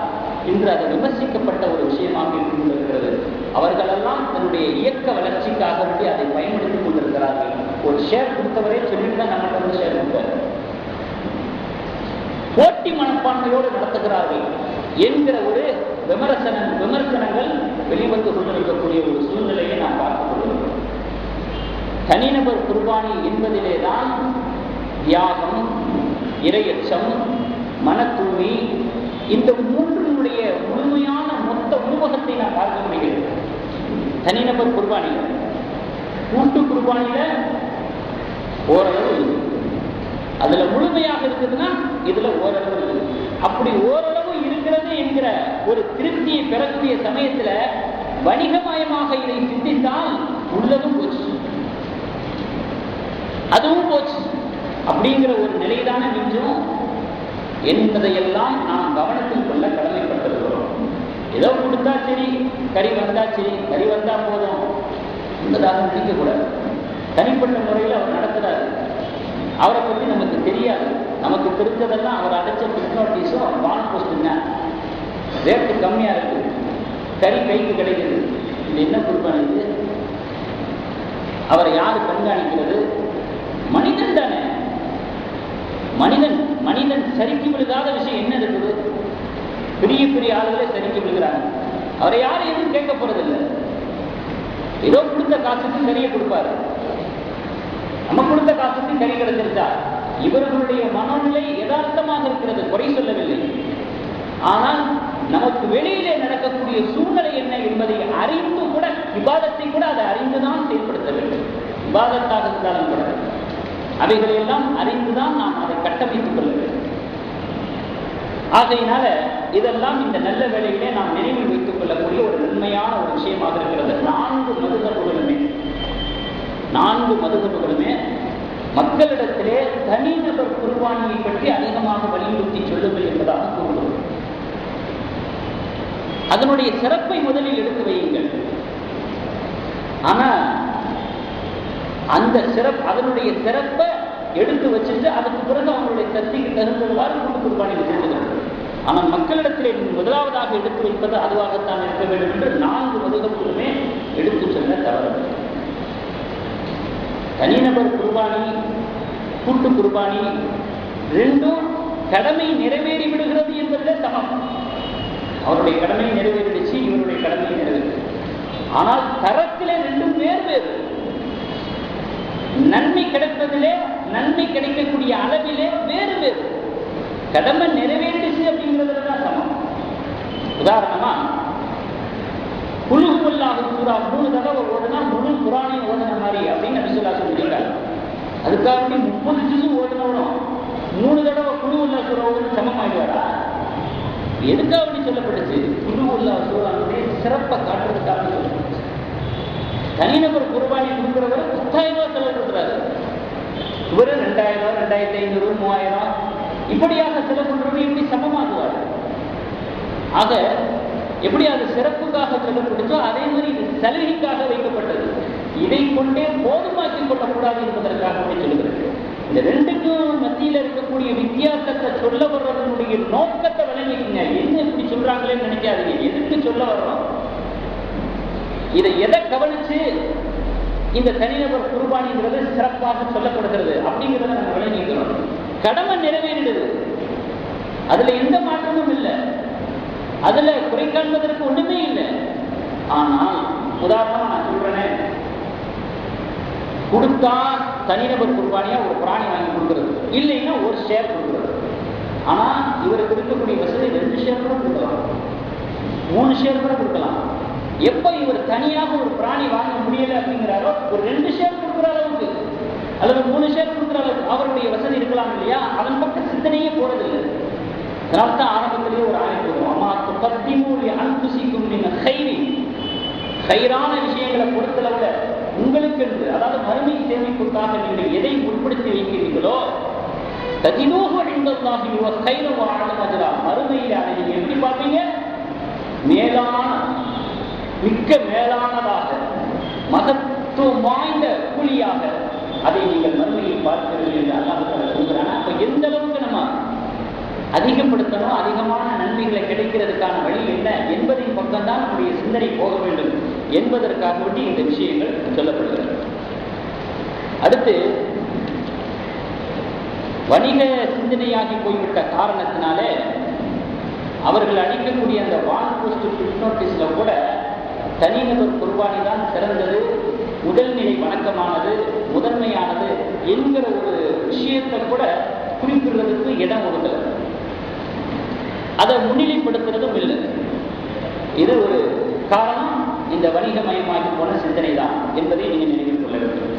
இன்று அது விமர்சிக்கப்பட்ட ஒரு விஷயமாக இருந்து கொண்டிருக்கிறது. அவர்களெல்லாம் தன்னுடைய இயக்க வளர்ச்சிக்காக வேண்டி அதை பயன்படுத்திக் கொண்டிருக்கிறார்கள். ஒரு ஷேர் கொடுத்தவரே சொல்லிட்டு தான் நமக்கு வந்து ஷேர் கொடுத்தார், போட்டி மனப்பான்மையோடு நடத்துகிறார்கள் என்கிற ஒரு விமர்சனங்கள் வெளிவந்து கொண்டிருக்கக்கூடிய ஒரு சூழ்நிலையை நாம் பார்த்துக் கொண்டிருக்கிறோம். தனிநபர் குர்பானி என்பதிலேதான் தியாகம், இரையச்சம், மன தூய்மை, இந்த மூன்றினுடைய முழுமையான மொத்த உருவகத்தை நாம் பார்க்க முடிகிறது. தனிநபர் குர்பானியில், கூட்டு குர்பானியில ஓரளவு அதுல முழுமையாக இருக்குதுன்னா இதுல ஓரளவு இருக்கு. அப்படி ஓரளவு இருக்கிறது என்கிற ஒரு திருப்தியை பெறக்கூடிய சமயத்துல வணிகமயமாக இதை சிந்தித்தால் உள்ளதும் போச்சு, அதுவும் போச்சு அப்படிங்கிற ஒரு நிலைதான நின்றும் என்பதையெல்லாம் நாம் கவனத்தில் கொள்ள கடமைப்பட்டிருக்கிறோம். ஏதோ கொடுத்தா சரி, கறி வந்தா சரி, கறி வந்தா போதும் என்பதாக நினைக்கக்கூடாது. தனிப்பட்ட முறையில் அவர் நடத்துறாரு, அவரை பற்றி நமக்கு தெரியாது. நமக்கு தெரிஞ்சதெல்லாம் அவர் அடைச்ச பிக் நோட்டீஸும் வான் போஸ்ட்டுங்க, ரேட்டு கம்மியாக இருக்குது, கறி கைக்கு கிடைக்குது, இது என்ன குர்பானி? இது அவரை யாரு கண்காணிக்கிறது? மனிதன் தானே. மனிதன் சரிக்கு விழுகாத விஷயம் என்ன இருக்குது? பெரிய பெரிய ஆளுகளே சரிக்கு விழுகிறாங்க. அவரை யாரும் எதுவும் கேட்க போறதில்லை. ஏதோ கொடுத்த காசுக்கு கறியை கொடுப்பாரு. நம்ம கொடுத்த காசுக்கு கறி கிடைச்சிருச்சா? இவர்களுடைய மனநிலை யதார்த்தமாக இருக்கிறது, குறை சொல்லவில்லை. ஆனால் நமக்கு வெளியிலே நடக்கக்கூடிய சூழ்நிலை என்ன என்பதை அறிந்து கூட, விவாதத்தை கூட அதை அறிந்துதான் செயல்படுத்த வேண்டும். விவாதத்தாக இருந்தாலும் கூட அவைகளையெல்லாம் அறிந்துதான் நாம் அதை கட்டமைத்துக் கொள்ள வேண்டும். ஆகையினால இதெல்லாம் இந்த நல்ல வேளையிலே நாம் நினைவில் வைத்துக் கொள்ளக்கூடிய ஒரு நன்மையான ஒரு விஷயமாக இருக்கிறது. 4 மதுகபுகளுமே மக்களிடத்திலே தனிநபர் குர்பானியை பற்றி அதிகமாக வலியுறுத்தி சொல்லுங்கள் என்பதாக கூறுகிறோம். அதனுடைய சிறப்பை முதலில் எடுத்து வையுங்கள். ஆனா அந்த அதனுடைய சிறப்பை எடுத்து வச்சுட்டு அதுக்கு பிறகு அவங்களுடைய சக்திக்கு தகுந்தவாறு கூட்டு குர்பானியில் செல்லுகிறது. ஆனால் மக்களிடத்திலே முதலாவதாக எடுத்து வைப்பது அதுவாகத்தான் இருக்க வேண்டும் என்று 4 மதுகபுகளுமே எடுத்து செல்ல தவறு. தனிநபர் குர்பானி, கூட்டு குர்பானி ரெண்டும் கடமை நிறைவேறி விடுகிறது என்பதிலே சமம். அவருடைய கடமையை நிறைவேறிடுச்சு, இவருடைய கடமையை நிறைவேறிடுச்சு. ஆனால் தரத்திலே ரெண்டும் வேறு. நன்மை கிடைப்பதிலே, நன்மை கிடைக்கக்கூடிய அளவிலே வேறு. கடமை நிறைவேறிடுச்சு அப்படிங்கிறதுல தான் சமம். உதாரணமா குல்ஹுவல்லாஹு சூரா 3 தடவை ஓதுனா முழு குர்ஆனையும் ஓதுன மாதிரி அப்படின்னு நபி ஸல்லல்லாஹு அலைஹி வஸல்லம் சொல்லியிருக்காங்க. அதுக்காக வேண்டி 30 ஜுஸு ஓதுனவனும் 3 தடவை குல்ஹுவல்லாஹு சூரா ஓதுன சமமாயிடுவாரா? எதுக்காக வேண்டி சொல்லப்பட்டுச்சு? குல்ஹுவல்லாஹு சூராவுடைய சிறப்பை காட்டுறதுக்காக சொல்லப்பட்டுச்சு. தனிநபர் குர்பானி கொடுக்கிறவர் 10,000 ரூபாய் செலவு கொடுக்குறாரு. இவர் 2,000, 2,500, 3,000 இப்படியாக செலவு பண்றவங்க எப்படி சமமாகுவார்? ஆக எப்படி அது சிறப்புக்காக சொல்லப்பட்டுச்சோ அதே மாதிரி இது சலுகைக்காக வைக்கப்பட்டது. இதை கொண்டே போதுமாக்கிக் கொள்ளக்கூடாது என்பதற்காக சொல்லுகிறது. இந்த ரெண்டுக்கும் மத்தியில் இருக்கக்கூடிய வித்தியாசத்தை சொல்ல வர்றதனுடைய நோக்கத்தை விளங்கிக்கங்க. என்ன இப்படி சொல்றாங்களேன்னு நினைக்காதீங்க. எதுக்கு சொல்ல வர்றோம், இதை எதை கவனிச்சு இந்த தனிநபர் குர்பானிங்கிறது சிறப்பாக சொல்லப்படுகிறது அப்படிங்கிறத நம்ம விளங்கிக்கிறோம். கடமை நிறைவேறிடுது, அதுல எந்த மாற்றமும் இல்லை, அதுல குறை காண்பதற்கு ஒண்ணுமே இல்லை. ஆனால் உதாரணமா நான் சொல்றேன், கொடுத்தா தனிநபர் குர்பானியா ஒரு பிராணி வாங்கி கொடுக்கிறது, இல்லைன்னா ஒரு ஷேர் கொடுக்கிறது. ஆனா இவருக்கு இருக்கக்கூடிய வசதி 2 ஷேர் கூட கொடுக்கலாம், 3 ஷேர் கூட கொடுக்கலாம். எப்ப இவர் தனியாக ஒரு பிராணி வாங்க முடியல அப்படிங்கிறாரோ ஒரு 2 ஷேர் கொடுக்குற அளவுக்கு அல்லது 3 ஷேர் கொடுக்குற அளவுக்கு அவருடைய வசதி இருக்கலாம் இல்லையா? அதன் பக்கம் சிந்தனையே போறதில்லை. அதனால்தான் ஆரம்பத்திலேயே ஒரு ஆயத்து வரும், அம்மா துகத்திமூ அன்ஃபுசிக்கும் மின் கைரி, கைரான விஷயங்களை பொறுத்தளவுல உங்களுக்கு என்று, அதாவது மறுமை சேமிப்புக்காக நீங்கள் எதை உட்படுத்தி வைக்கிறீர்களோ தஜிதூஹு இன்தல்லாஹி வ கைரு வ அஅலம் அஜ்ரா, மறுமையில் அதை நீங்க எப்படி பார்ப்பீங்க? மேலான, மிக்க மேலானதாக, மகத்துவம் வாய்ந்த கூலியாக அதை நீங்கள் மறுமையில் பார்க்கிறீர்கள் என்று அல்லாஹ் தஆலா சொல்கிறான். அப்ப எந்த அளவுக்கு நம்ம அதிகப்படுத்தணும், அதிகமான நன்மைகளை கிடைக்கிறதுக்கான வழி என்ன என்பதின் பக்கம்தான் நம்முடைய சிந்தனை போக வேண்டும் என்பதற்காக வேண்டி இந்த விஷயங்கள் சொல்லப்படுகிறது. அடுத்து வணிக சிந்தனையாகி போய்விட்ட காரணத்தினாலே அவர்கள் அளிக்கக்கூடிய அந்த வால் போஸ்ட் நோட்டீஸ்ல கூட தனிநபர் குர்பானி தான் சிறந்தது, முதல் நிலை வணக்கமானது, முதன்மையானது என்கிற ஒரு விஷயத்தை கூட குறிப்பிடுறதுக்கு இடம் ஒதுக்கல, அதை முன்னிலைப்படுத்துறதும் இல்லை. இது ஒரு காரணம், இந்த வணிகமயமாகி போன சிந்தனை தான் என்பதை நீங்க நினைவில் கொள்ள வேண்டும்.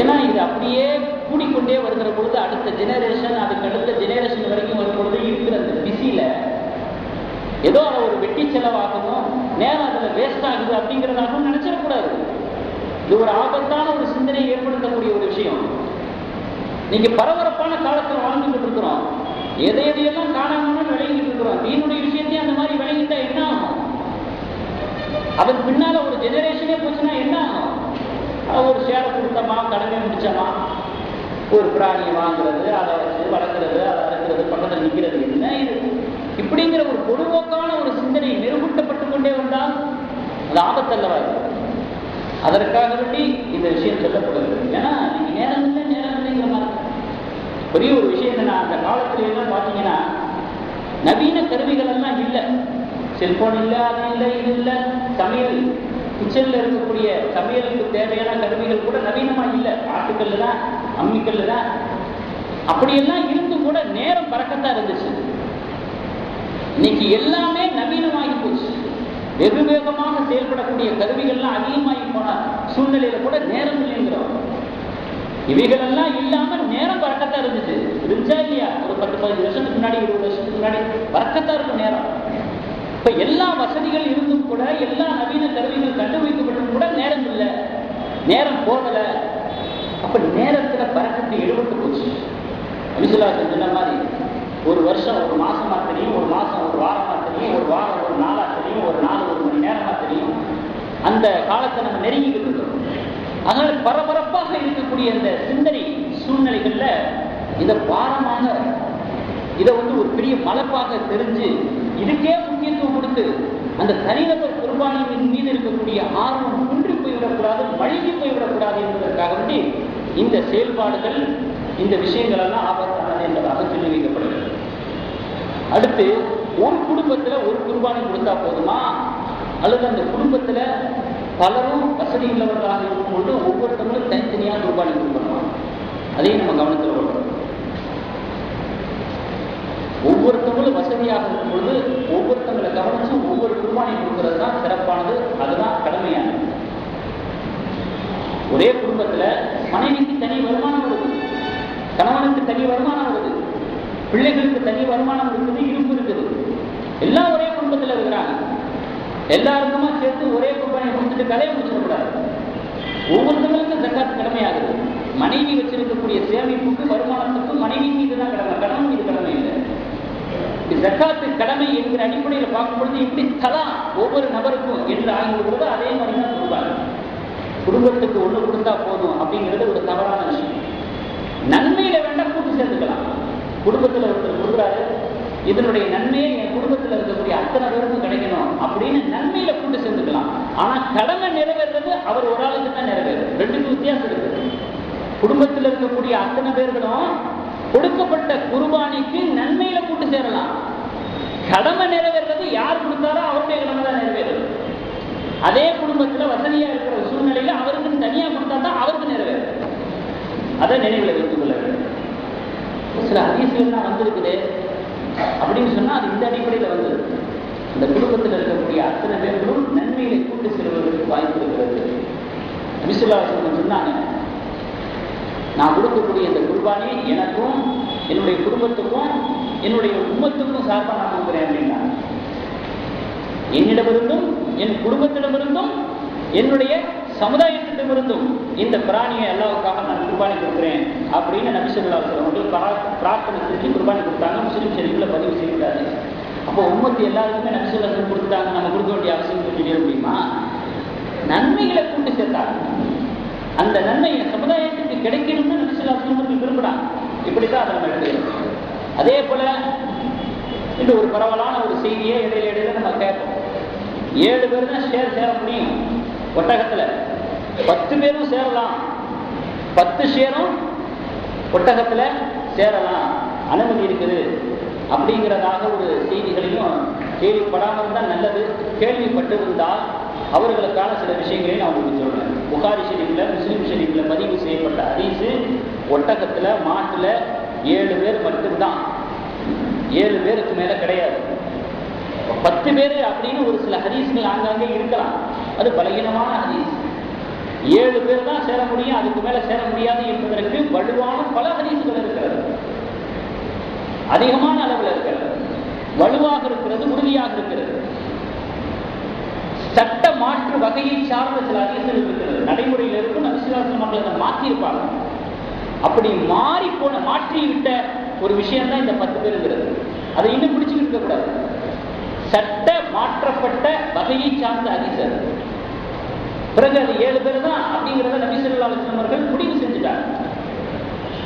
ஏன்னா இது அப்படியே கூடிக்கொண்டே வருகிற பொழுது அடுத்த ஜெனரேஷன், அதுக்கு அடுத்த ஜெனரேஷன் வரைக்கும் வரும் பொழுது இருக்கிற அந்த பிஸியில ஏதோ அதை ஒரு வெட்டி செலவாகவும் நேரம் அதில் வேஸ்ட் ஆகுது அப்படிங்கிறதாகவும் நினைச்சிடக்கூடாது. இது ஒரு ஆபத்தான ஒரு சிந்தனையை ஏற்படுத்தக்கூடிய ஒரு விஷயம். நீங்க பரபரப்பான காலத்தில் வாழ்ந்துட்டு இருக்கிறோம், எதை எதையெல்லாம் காணாமன்னு விளங்கிட்டு இருக்கிறோம். தீனுடைய விஷயத்தையும் அந்த மாதிரி விளங்கிட்டா என்ன ஆகும்? அதன் பின்னால ஒரு ஜெனரேஷனே போச்சுன்னா என்ன ஆகும்? ஒரு சேலை கொடுத்தமா, கடமை முடிச்சமா, ஒரு பிராணியை வாங்குறது, அதை வச்சு வளர்க்குறது, அதை அறுக்கிறது, பக்கத்தில் நிற்கிறது, என்ன இது? இப்படிங்கிற ஒரு பொதுவோக்கான ஒரு சிந்தனை நிறுவூட்டப்பட்டு கொண்டே வந்தால் அது ஆபத்தல்லவா? அதற்காக வேண்டி இந்த விஷயம் சொல்லப்படுகிறது. ஏன்னா நீங்க நேரம் இல்லைங்கிற மாதிரி பெரிய ஒரு விஷயம் என்ன, அந்த காலத்துல எல்லாம் பார்த்தீங்கன்னா நவீன கருவிகள் எல்லாம் இல்லை, செல்போன் இல்லை, அது இல்லை, இது இல்லை, சமையல் கிச்சன்ல இருக்கக்கூடிய சமையலுக்கு தேவையான கருவிகள் கூட நவீனமா இல்லை, ஆட்டுக்கல்லு தான், அம்மிக்கல்லு தான். அப்படியெல்லாம் இருந்து கூட நேரம் பறக்கத்தான் இருந்துச்சு. இன்னைக்கு எல்லாமே நவீனமாகி போச்சு, வெகு வேகமாக செயல்படக்கூடிய கருவிகள்லாம் அதிகமாகி போன சூழ்நிலையில கூட நேரம் இல்லைங்கிறோம். இவைகள் எல்லாம் இல்லாம நேரம் பறக்கத்தான் இருந்துச்சா இல்லையா? ஒரு 10-15 வருஷத்துக்கு முன்னாடி, 20 வருஷத்துக்கு முன்னாடி பறக்கத்தான் இருக்கும் நேரம். இப்ப எல்லா வசதிகள் இருந்தும் கூட, எல்லா நவீன கருவிகள் கண்டுபிடிக்கப்பட்டும் கூட நேரம் இல்லை, நேரம் போகல. அப்ப நேரத்துல பறக்கத்தை எடுபட்டு போச்சு. அபிசுல்லாஹ் சொன்ன மாதிரி ஒரு வருஷம் ஒரு மாசமா தெரியும், ஒரு மாசம் ஒரு வாரமா தெரியும், ஒரு வாரம் ஒரு நாளா தெரியும், ஒரு நாள் ஒரு மணி நேரமா தெரியும். அந்த காலத்தை நம்ம நெருங்கிக்கிட்டு இருக்கிறோம். அதனால பரபரப்பாக இருக்கக்கூடிய அந்த சிந்தனை சூழ்நிலைகள்ல இதை பாரமாக, இதை ஒரு பெரிய மலைப்பாக தெரிஞ்சு இதுக்கே முக்கியத்துவம் கொடுத்து அந்த தனிநபர் குர்பானியின் மீது இருக்கக்கூடிய ஆர்வம் குன்றி போய்விடக்கூடாது, மழுங்கி போய்விடக்கூடாது என்பதற்காக வேண்டி இந்த செயல்பாடுகள், இந்த விஷயங்கள் எல்லாம் ஆபத்தானது என்பதாக சொல்லி வைக்கப்படுகிறது. அடுத்து, ஒரு குடும்பத்துல ஒரு குர்பானி கொடுத்தா போதுமா, அல்லது அந்த குடும்பத்துல பலரும் வசதி உள்ளவர்களாக இருக்கும்போது ஒவ்வொருத்தவங்களும் தனித்தனியாக குர்பானி கொடுக்கணுமா? அதையும் நம்ம கவனத்தில் கொள்ளணும். ஒவ்வொருத்தவங்களும் வசதியாக இருக்கும் பொழுது ஒவ்வொருத்தங்களை கவனிச்சு ஒவ்வொரு குர்பானை கொடுக்கறது தான் சிறப்பானது, அதுதான் கடமையானது. ஒரே குடும்பத்துல மனைவிக்கு தனி வருமானம் வருது, கணவனுக்கு தனி வருமானம் வருது, பிள்ளைகளுக்கு தனி வருமானம் இருக்குது, இருப்பு இருக்குது. எல்லாம் ஒரே குடும்பத்தில் இருக்கிறாங்க. எல்லாருக்குமா சேர்த்து ஒரே குர்பானை கொடுத்துட்டு கலையை முடிச்சிடக்கூடாது. ஒவ்வொருத்தவங்களுக்கும் ஜக்காத் கடமையாகுது. மனைவி வச்சிருக்கக்கூடிய சேமிப்புக்கு வருமானத்துக்கு மனைவி மீது தான் கடமை, கணவன் மீது கடமை இல்லை. ஜக்காத்து கடமை என்கிற அடிப்படையில் பார்க்கும்பொழுது இப்படி தலா ஒவ்வொரு நபருக்கும் என்று ஆகிவிடுவது அதே மாதிரி தான் கொடுப்பாங்க. குடும்பத்துக்கு ஒன்று கொடுத்தா போதும் அப்படிங்கிறது ஒரு தவறான விஷயம். நன்மையில வேண்டாம் கூட்டு சேர்த்துக்கலாம். குடும்பத்தில் ஒருத்தர் கொடுக்குறாரு, இதனுடைய நன்மையை என் குடும்பத்தில் இருக்கக்கூடிய அத்தனை பேருக்கும் கிடைக்கணும் அப்படின்னு நன்மையில கூட்டு சேர்ந்துக்கலாம். ஆனா கடமை நிறைவேறது அவர் ஒரு ஆளுக்கு தான் நிறைவேறும். ரெண்டுக்கும் வித்தியாசம் இருக்கு. குடும்பத்தில் இருக்கக்கூடிய அத்தனை பேர்களும் கொடுக்கப்பட்ட குர்பானிக்கு நன்மையில கூட்டு சேரலாம். கடமை நிறைவேறது யார் கொடுத்தாரோ அவருடைய கடமை தான் நிறைவேறும். அதே குடும்பத்துல வசதியா இருக்கிற சூழ்நிலையில அவருக்கு தனியா கொடுத்தா தான் அவருக்கு நிறைவேறும். அதை நினைவில் வைத்துக் கொள்ள வேண்டும். சில ஹதீஸ்கள்லாம் வந்திருக்குது அப்படின்னு சொன்னா அது இந்த அடிப்படையில் வந்தது. இந்த குடும்பத்தில் இருக்கக்கூடிய அத்தனை பேர்களும் நன்மையை கூட்டு செல்வதற்கு வாய்ப்பு இருக்கிறது. நபி ஸல்லல்லாஹு அலைஹி வஸல்லம் சொன்னாங்க, நான் கொடுக்கக்கூடிய இந்த குர்பானி எனக்கும் என்னுடைய குடும்பத்துக்கும் என்னுடைய உம்மத்துக்கும் சார்பாக நான் கொடுக்குறேன் அப்படின்னா, என்னிடமிருந்தும் என் குடும்பத்திடமிருந்தும் என்னுடைய சமுதாயத்திடமிருந்தும் இந்த பிராணியை அல்லாஹ்வுக்காக நான் குர்பானி கொடுக்குறேன் அப்படின்னு நபி ஸல்லல்லாஹு அலைஹி வஸல்லம் பிரார்த்தனை செஞ்சு குர்பானி கொடுத்தாங்க. முஸ்லிம் ஷரீஃப்ல பதிவு செய்கிறாரு. அப்போ உம்மத்து எல்லாருக்குமே நபி ஸல்லல்லாஹு அலைஹி வஸல்லம் கொடுத்துட்டாங்க, நம்ம கொடுக்க வேண்டிய அவசியம் சொல்லிட முடியுமா? நன்மைகளை கூட்டு சேர்த்தாங்க. அந்த நன்மை சமுதாயத்துக்கு கிடைக்கணும்னு நபி ஸல்லல்லாஹு அலைஹி வஸல்லம் விரும்புறாங்க. இப்படித்தான் அதை நம்ம எடுத்துக்கிறோம். அதே போல இந்த ஒரு பரவலான ஒரு செய்தியை இடையில நம்ம கேட்போம். 7 பேர் தான் சேர முடியும் ஒட்டகத்துல, 10 பேரும் சேரலாம், 10 ஷேரும் ஒட்டகத்துல சேரலாம், அனுமதி இருக்குது அப்படிங்கிறதாக ஒரு செய்திகளையும் கேள்விப்படாமல் தான் நல்லது. கேள்விப்பட்டிருந்தால் அவர்களுக்கான சில விஷயங்களை நான் உங்களுக்கு சொல்றேன். புகாரி ஷரீஃப்ல முஸ்லிம் ஷரீஃப்ல பதிவு செய்யப்பட்ட ஹதீஸ், ஒட்டகத்துல மாட்டுல 7 பேர் மட்டும்தான், 7 பேருக்கு மேல கிடையாது. 10 பேர் அப்படின்னு ஒரு சில ஹதீஸ்கள் ஆங்காங்கே இருக்கலாம், அது பலகீனமான ஹதீஸ். 7 பேர் தான் சேர முடியும், அதுக்கு மேல சேர முடியாது என்பதற்கு வலுவான பல ஹதீஸ்கள் இருக்கிறது. அதிகமான அளவில் இருக்கிறது, வலுவாக இருக்கிறது, உறுதியாக இருக்கிறது. சட்ட மாற்று வகையை சார்ந்த சில ஹதீஸ்கள் இருக்கிறது, நடைமுறையில் இருக்கும். நபி ஸல்லல்லாஹு அலைஹி வஸல்லம் அதை மாற்றியிருப்பாங்க. அப்படி மாற்றி விட்ட ஒரு விஷயம் தான் இந்த 10 பேருங்கிறது. அதை இன்னும் பிடிச்சுக்கிட்டு இருக்கக்கூடாது. சட்ட மாற்றப்பட்ட வகையை சார்ந்த ஹதீஸ். பிறகு அது 7 பேர் தான் அப்படிங்கிறத நபி ஸல்லல்லாஹு அலைஹி வஸல்லம் அவர்கள் முடிவு செஞ்சுட்டாங்க.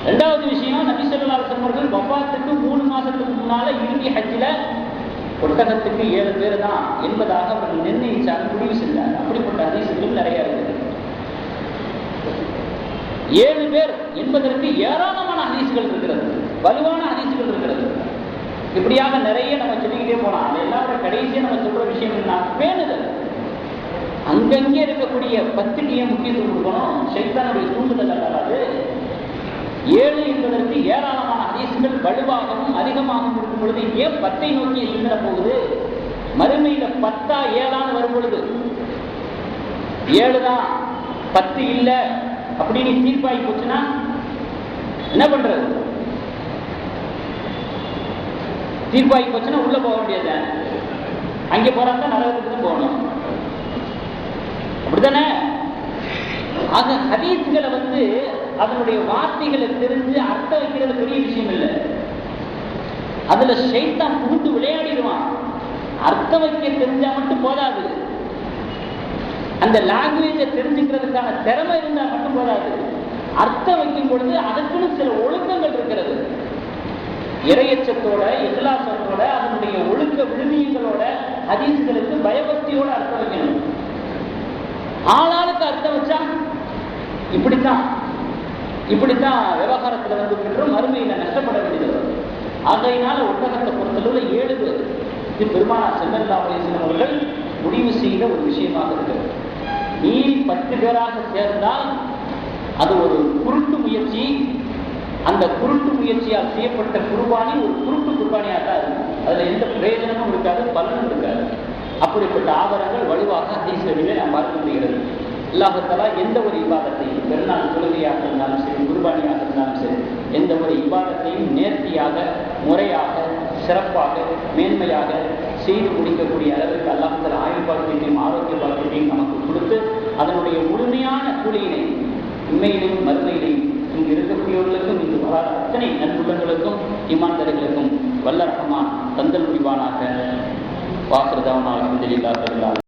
ரெண்டாவது விஷயம், நபி ஸல்லல்லாஹு அலைஹி வஸல்லம் அவர்கள் வஃபாத்துக்கு 3 மாசத்துக்கு முன்னால இறுதி ஹஜ்ஜில ஒட்டகத்துக்கு 7 பேர் தான் என்பதாக அவர்கள் நிர்ணயிச்சாங்க, முடிவு செஞ்சாங்க. அப்படிப்பட்ட ஹதீஸ்களும் நிறைய இருக்குது. 7 பேர் என்பதற்கு ஏராளமான ஹதீஸ்கள் இருக்கிறது, வலுவான ஹதீஸ்கள் இருக்கிறது. இப்படியாக நிறைய நம்ம சொல்லிக்கிட்டே போலாம். அது எல்லாரோட கடைசியா நம்ம சொல்ற விஷயம் என்ன? பேணுதல். அங்கங்கே இருக்கக்கூடிய 10க்கு ஏன் முக்கியத்துவம் கொடுக்கணும்? ஷைத்தானுடைய தூண்டுதல் அல்லாது. 7 என்பதற்கு ஏராளமான ஹதீஸ்கள் வலுவாகவும் அதிகமாகவும் இருக்கும் பொழுது ஏன் 10ஐ நோக்கி சிந்தனை போகுது? மறுமையில 10ஆ 7ஆன்னு வரும் பொழுது 7 தான் 10 இல்லை அப்படின்னு தீர்ப்பாகி போச்சுன்னா என்ன பண்றது? தீர்ப்பாகி போச்சுன்னா உள்ள போக வேண்டியது, அங்கே போறாங்க நரகத்துக்கு தான் போகணும். அப்படித்தானே? ஆக ஹதீஸ்களை அதனுடைய வார்த்தைகளை தெரிஞ்சு அர்த்தம் வைக்கிறது பெரிய விஷயம் இல்லை. அதுல ஷைத்தான் புகுந்து விளையாடிடுவான். அர்த்தம் வைக்க தெரிஞ்சா மட்டும் போதாது, அந்த லாங்குவேஜை தெரிஞ்சுக்கிறதுக்கான திறமை இருந்தா மட்டும் போதாது. அர்த்தம் வைக்கும் பொழுது அதற்குன்னு சில ஒழுக்கங்கள் இருக்கிறது. இறையச்சத்தோட, இஹ்லாஸத்தோட, அதனுடைய ஒழுக்க விழுமியங்களோட ஹதீஸ்களுக்கு பயபக்தியோட அர்த்தம் வைக்கணும். ஆளாளுக்கு அர்த்தம் வச்சா இப்படித்தான் விவகாரத்தில் பெற்றும் மறுமையில நஷ்டப்பட வேண்டியது. ஆகையினால ஒட்டகத்தை பொறுத்தளவுல 7 பேர் இது பெருமானார் ஸல்லல்லாஹு அலைஹி வஸல்லம் அவர்கள் முடிவு செய்த ஒரு விஷயமாக இருக்கிறது. நீ 10 பேராக சேர்ந்தால் அது ஒரு குருட்டு முயற்சி, அந்த குருட்டு முயற்சியால் செய்யப்பட்ட குர்பானி ஒரு குருட்டு குர்பானியாக தான் இருக்கும். அதில் எந்த பிரயோஜனமும் இருக்காது, பலனும் இருக்காது. அப்படிப்பட்ட ஆதாரங்கள் வலுவாக ஹதீஸ்களிலே நாம் பார்க்க முடிகிறது. அல்லாஹ் தஆலா எந்த ஒரு இபாதத்தையும், பெருநாள் தொழுகையாக இருந்தாலும் சரி, குர்பானியாக இருந்தாலும் சரி, எந்த ஒரு இபாதத்தையும் நேர்த்தியாக, முறையாக, சிறப்பாக, மேன்மையாக செய்து முடிக்கக்கூடிய அளவிற்கு அல்லாஹ் தஆலா ஆயுள் பாக்கியத்தையும் ஆரோக்கிய பாக்கியத்தையும் நமக்கு கொடுத்து அதனுடைய முழுமையான கூலியினை உண்மையிலையும் மறுமையிலையும் இங்கு இருக்கக்கூடியவர்களுக்கும் இங்கு வராத அத்தனை நண்பர்களுக்கும் இமான்தர்களுக்கும் வல்ல ரஹ்மான் தந்தல் முடிவானாக. வாக்குறுதாவனால் அல்ஹம்துலில்லாஹ்.